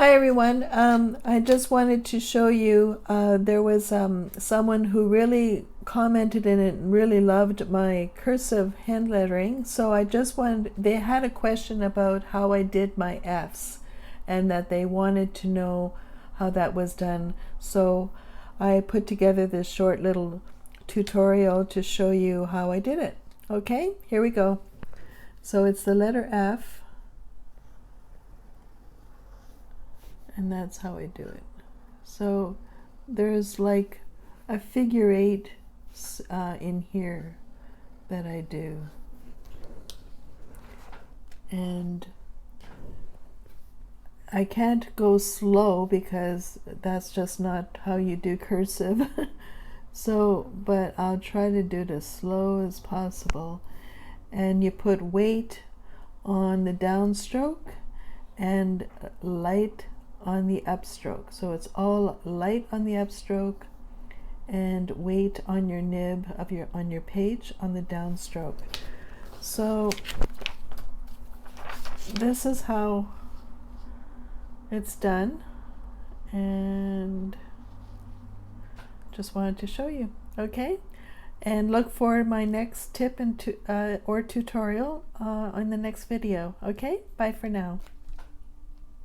Hi everyone. I just wanted to show you there was someone who really commented in it and really loved my cursive hand lettering. So I just wanted, they had a question about how I did my F's and that they wanted to know how that was done. So I put together this short little tutorial to show you how I did it. Okay, here we go. So it's the letter F. And that's how I do it. So there's like a figure 8 in here that I do. And I can't go slow because that's just not how you do cursive. So, but I'll try to do it as slow as possible. And you put weight on the downstroke and light on the upstroke. So it's all light on the upstroke and weight on your nib of on your page on the downstroke. So this is how it's done, and just wanted to show you. Okay, and look for my next tip and or tutorial on the next video. Okay, bye for now.